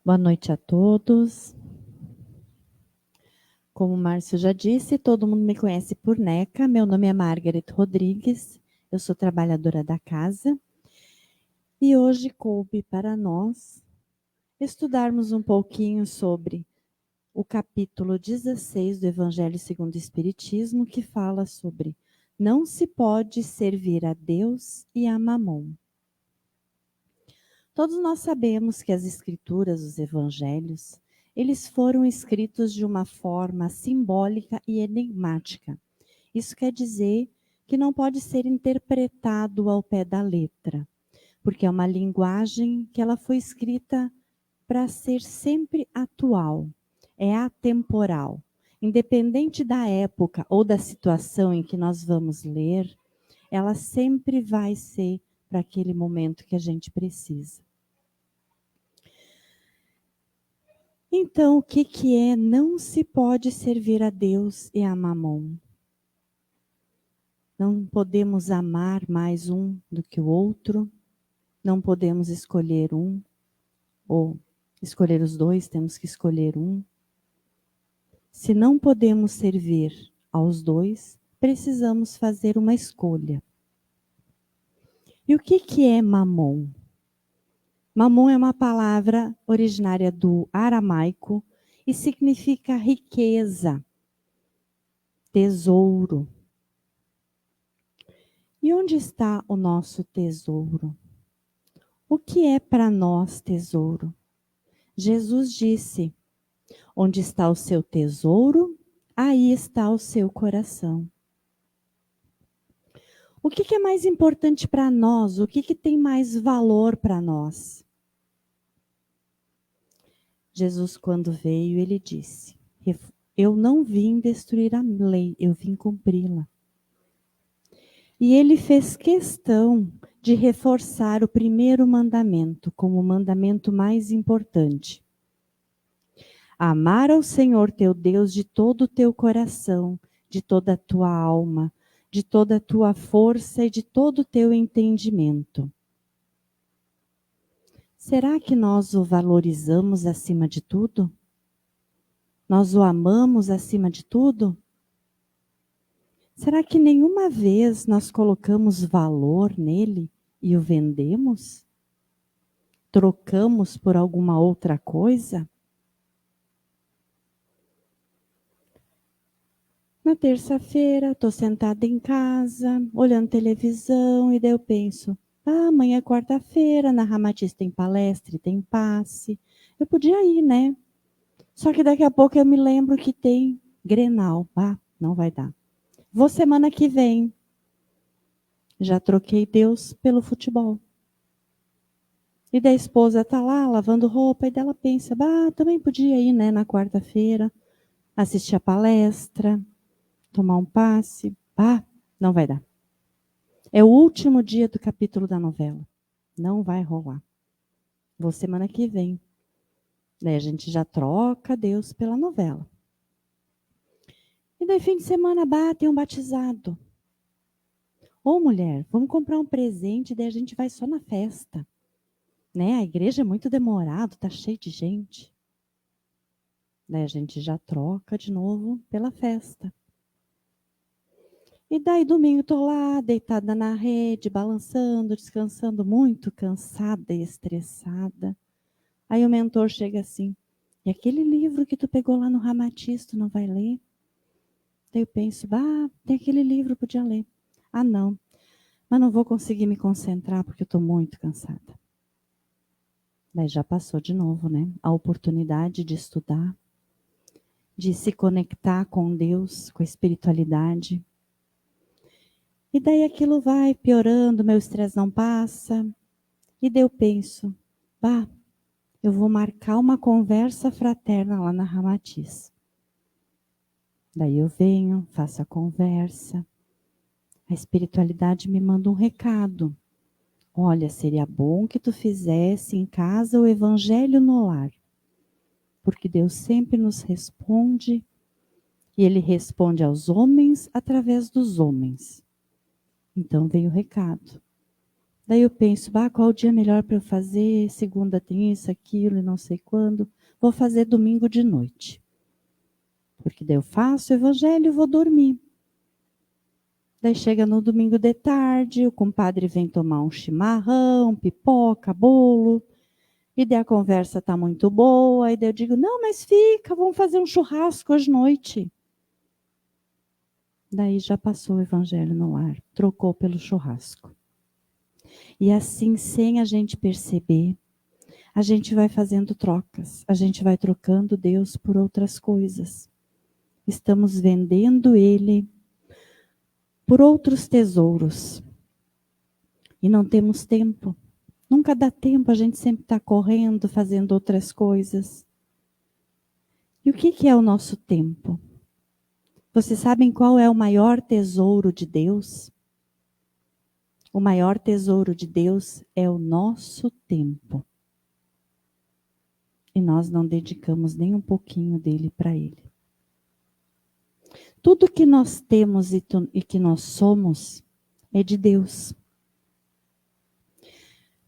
Boa noite a todos. Como o Márcio já disse, todo mundo me conhece por Neca. Meu nome é Margaret Rodrigues, eu sou trabalhadora da casa. E hoje coube para nós estudarmos um pouquinho sobre o capítulo 16 do Evangelho segundo o Espiritismo, que fala sobre não se pode servir a Deus e a Mamon. Todos nós sabemos que as escrituras, os evangelhos, eles foram escritos de uma forma simbólica e enigmática. Isso quer dizer que não pode ser interpretado ao pé da letra, porque é uma linguagem que ela foi escrita para ser sempre atual, é atemporal. Independente da época ou da situação em que nós vamos ler, ela sempre vai ser para aquele momento que a gente precisa. Então, o que é não se pode servir a Deus e a Mamon? Não podemos amar mais um do que o outro, não podemos escolher um, ou escolher os dois, temos que escolher um. Se não podemos servir aos dois, precisamos fazer uma escolha. E o que é Mamon? Mamon é uma palavra originária do aramaico e significa riqueza, tesouro. E onde está o nosso tesouro? O que é para nós tesouro? Jesus disse: onde está o seu tesouro, aí está o seu coração. O que é mais importante para nós? O que tem mais valor para nós? Jesus, quando veio, ele disse: eu não vim destruir a lei, eu vim cumpri-la. E ele fez questão de reforçar o primeiro mandamento como o mandamento mais importante. Amar ao Senhor teu Deus de todo o teu coração, de toda a tua alma, de toda a tua força e de todo o teu entendimento. Será que nós o valorizamos acima de tudo? Nós o amamos acima de tudo? Será que nenhuma vez nós colocamos valor nele e o vendemos? Trocamos por alguma outra coisa? Na terça-feira, estou sentada em casa, olhando televisão, e daí eu penso, amanhã é quarta-feira, na Ramatiz tem palestra e tem passe. Eu podia ir, né? Só que daqui a pouco eu me lembro que tem Grenal. Não vai dar. Vou semana que vem. Já troquei Deus pelo futebol. E daí a esposa tá lá lavando roupa e dela pensa, também podia ir, né, na quarta-feira, assistir a palestra, tomar um passe. Não vai dar. É o último dia do capítulo da novela. Não vai rolar. Vou semana que vem. Daí a gente já troca Deus pela novela. E daí fim de semana tem um batizado. Ô mulher, vamos comprar um presente, daí a gente vai só na festa. Né? A igreja é muito demorado, tá cheio de gente. Daí a gente já troca de novo pela festa. E daí domingo estou lá, deitada na rede, balançando, descansando, muito cansada e estressada. Aí o mentor chega assim, e aquele livro que tu pegou lá no Ramatiz, tu não vai ler? Daí eu penso, tem aquele livro, podia ler. Não, mas não vou conseguir me concentrar porque eu estou muito cansada. Daí já passou de novo, né? A oportunidade de estudar, de se conectar com Deus, com a espiritualidade. E daí aquilo vai piorando, meu estresse não passa. E daí eu penso, eu vou marcar uma conversa fraterna lá na Ramatiz. Daí eu venho, faço a conversa. A espiritualidade me manda um recado. Olha, seria bom que tu fizesse em casa o Evangelho no lar. Porque Deus sempre nos responde, e Ele responde aos homens através dos homens. Então veio o recado. Daí eu penso, qual o dia melhor para eu fazer? Segunda tem isso, aquilo e não sei quando. Vou fazer domingo de noite. Porque daí eu faço o evangelho e vou dormir. Daí chega no domingo de tarde, o compadre vem tomar um chimarrão, pipoca, bolo. E daí a conversa tá muito boa. E daí eu digo, não, mas fica, vamos fazer um churrasco hoje à noite. Daí já passou o evangelho no ar, trocou pelo churrasco. E assim, sem a gente perceber, a gente vai fazendo trocas, a gente vai trocando Deus por outras coisas. Estamos vendendo Ele por outros tesouros. E não temos tempo. Nunca dá tempo, a gente sempre está correndo, fazendo outras coisas. E o que é o nosso tempo? Vocês sabem qual é o maior tesouro de Deus? O maior tesouro de Deus é o nosso tempo. E nós não dedicamos nem um pouquinho dele para Ele. Tudo que nós temos e que nós somos é de Deus.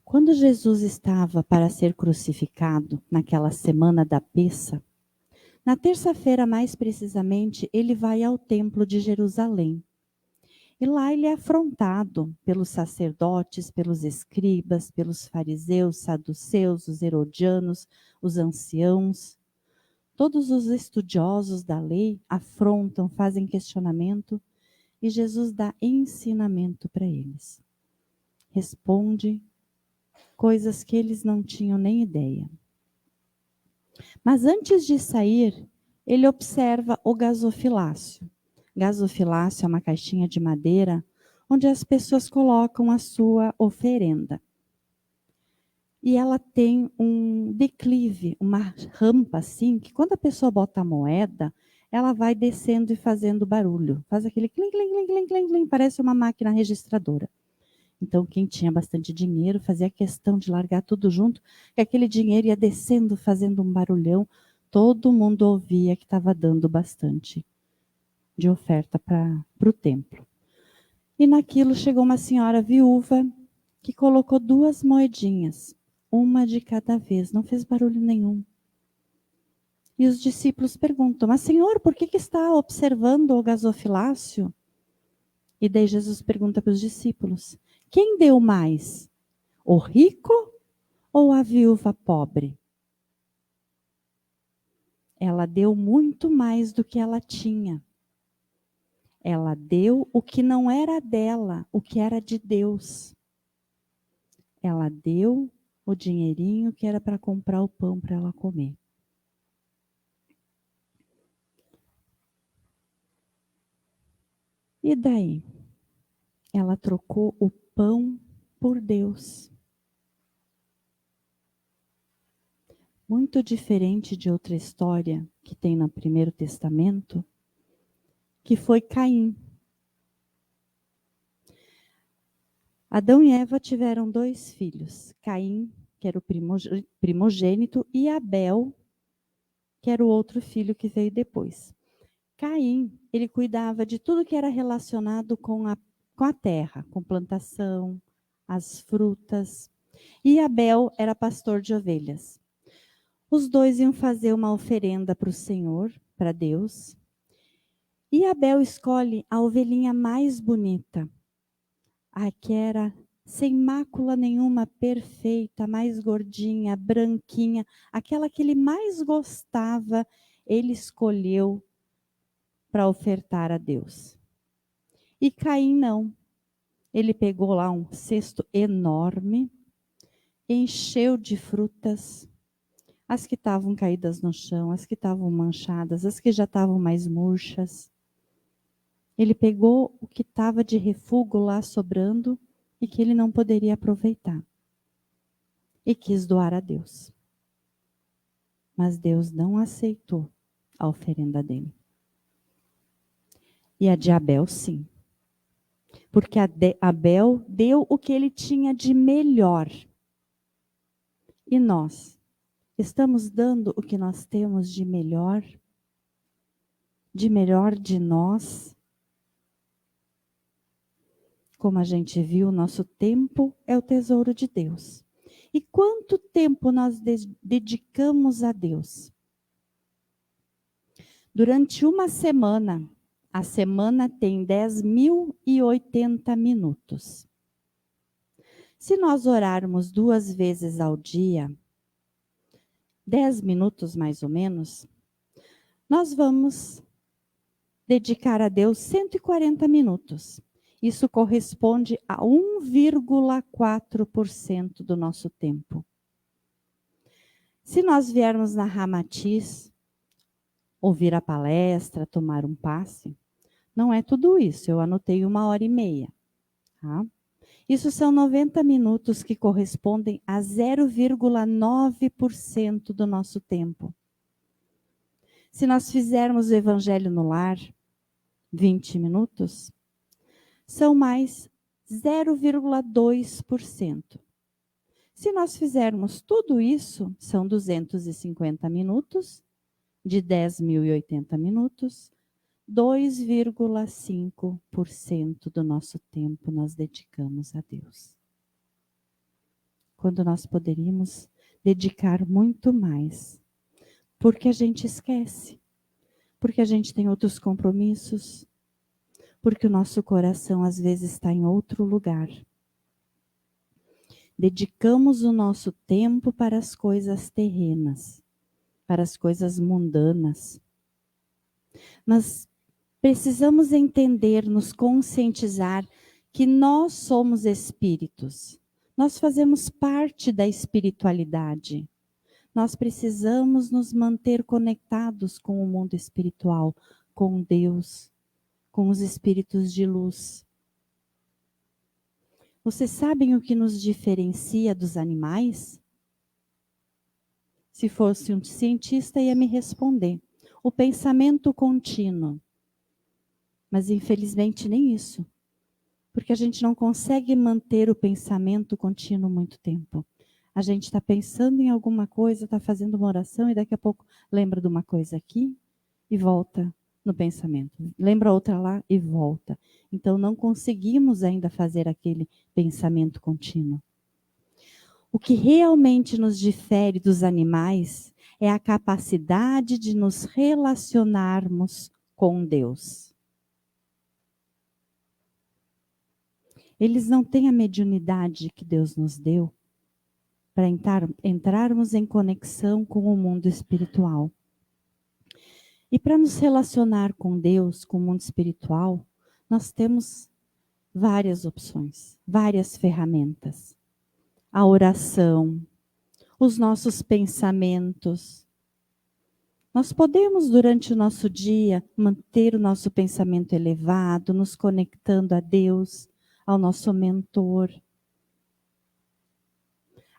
Quando Jesus estava para ser crucificado, naquela semana da peça, na terça-feira mais precisamente, ele vai ao templo de Jerusalém. E lá ele é afrontado pelos sacerdotes, pelos escribas, pelos fariseus, saduceus, os herodianos, os anciãos. Todos os estudiosos da lei afrontam, fazem questionamento e Jesus dá ensinamento para eles. Responde coisas que eles não tinham nem ideia. Mas antes de sair, ele observa o gasofilácio. Gasofilácio é uma caixinha de madeira onde as pessoas colocam a sua oferenda. E ela tem um declive, uma rampa assim, que quando a pessoa bota a moeda, ela vai descendo e fazendo barulho. Faz aquele clim, clim, clim, clim, clim, clim, parece uma máquina registradora. Então, quem tinha bastante dinheiro fazia questão de largar tudo junto, que aquele dinheiro ia descendo, fazendo um barulhão. Todo mundo ouvia que estava dando bastante de oferta para o templo. E naquilo chegou uma senhora viúva que colocou 2 moedinhas, uma de cada vez, não fez barulho nenhum. E os discípulos perguntam, mas Senhor, por que está observando o gasofilácio? E daí Jesus pergunta para os discípulos, quem deu mais? O rico ou a viúva pobre? Ela deu muito mais do que ela tinha. Ela deu o que não era dela, o que era de Deus. Ela deu o dinheirinho que era para comprar o pão para ela comer. E daí? Ela trocou o pão por Deus. Muito diferente de outra história que tem no Primeiro Testamento, que foi Caim. Adão e Eva tiveram 2 filhos, Caim, que era o primogênito, e Abel, que era o outro filho que veio depois. Caim, ele cuidava de tudo que era relacionado com a terra, com plantação, as frutas. E Abel era pastor de ovelhas. Os 2 iam fazer uma oferenda para o Senhor, para Deus. E Abel escolhe a ovelhinha mais bonita. A que era sem mácula nenhuma, perfeita, mais gordinha, branquinha, aquela que ele mais gostava, ele escolheu para ofertar a Deus. E Caim não. Ele pegou lá um cesto enorme, encheu de frutas, as que estavam caídas no chão, as que estavam manchadas, as que já estavam mais murchas. Ele pegou o que estava de refúgio lá sobrando e que ele não poderia aproveitar. E quis doar a Deus. Mas Deus não aceitou a oferenda dele. E a de Abel, sim. Porque Abel deu o que ele tinha de melhor. E nós, estamos dando o que nós temos de melhor? De melhor de nós? como a gente viu, nosso tempo é o tesouro de Deus. E quanto tempo nós dedicamos a Deus? Durante uma semana, a semana tem 10.080 minutos. Se nós orarmos 2 vezes ao dia, 10 minutos mais ou menos, nós vamos dedicar a Deus 140 minutos. Isso corresponde a 1,4% do nosso tempo. Se nós viermos na Ramatiz, ouvir a palestra, tomar um passe, não é tudo isso, eu anotei 1h30. Tá? Isso são 90 minutos que correspondem a 0,9% do nosso tempo. Se nós fizermos o Evangelho no Lar, 20 minutos, são mais 0,2%. Se nós fizermos tudo isso, são 250 minutos, de 10.080 minutos, 2,5% do nosso tempo nós dedicamos a Deus. Quando nós poderíamos dedicar muito mais, porque a gente esquece, porque a gente tem outros compromissos, porque o nosso coração às vezes está em outro lugar. Dedicamos o nosso tempo para as coisas terrenas, para as coisas mundanas. Nós precisamos entender, nos conscientizar que nós somos espíritos. Nós fazemos parte da espiritualidade. Nós precisamos nos manter conectados com o mundo espiritual, com Deus, com os espíritos de luz. Vocês sabem o que nos diferencia dos animais? Se fosse um cientista, ia me responder. O pensamento contínuo. Mas infelizmente nem isso. Porque a gente não consegue manter o pensamento contínuo muito tempo. A gente está pensando em alguma coisa, está fazendo uma oração e daqui a pouco lembra de uma coisa aqui e volta no pensamento. Lembra outra lá e volta. Então não conseguimos ainda fazer aquele pensamento contínuo. O que realmente nos difere dos animais é a capacidade de nos relacionarmos com Deus. Eles não têm a mediunidade que Deus nos deu para entrarmos em conexão com o mundo espiritual. E para nos relacionar com Deus, com o mundo espiritual, nós temos várias opções, várias ferramentas. A oração, os nossos pensamentos. Nós podemos, durante o nosso dia, manter o nosso pensamento elevado, nos conectando a Deus, ao nosso mentor,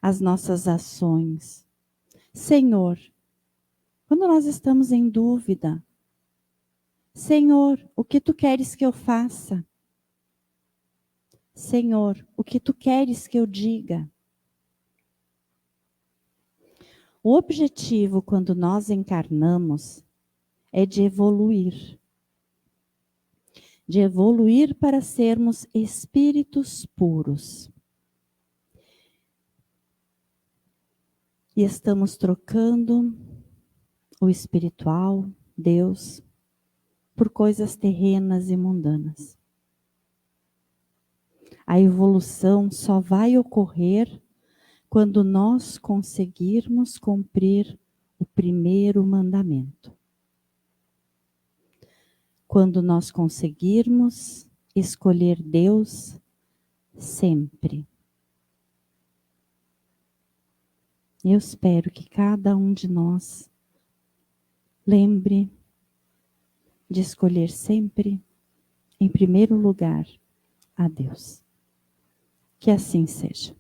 as nossas ações. Senhor, quando nós estamos em dúvida, Senhor, o que Tu queres que eu faça? Senhor, o que Tu queres que eu diga? O objetivo, quando nós encarnamos, é de evoluir. De evoluir para sermos espíritos puros. E estamos trocando o espiritual, Deus, por coisas terrenas e mundanas. A evolução só vai ocorrer quando nós conseguirmos cumprir o primeiro mandamento. Quando nós conseguirmos escolher Deus sempre. Eu espero que cada um de nós lembre de escolher sempre, em primeiro lugar, a Deus. Que assim seja.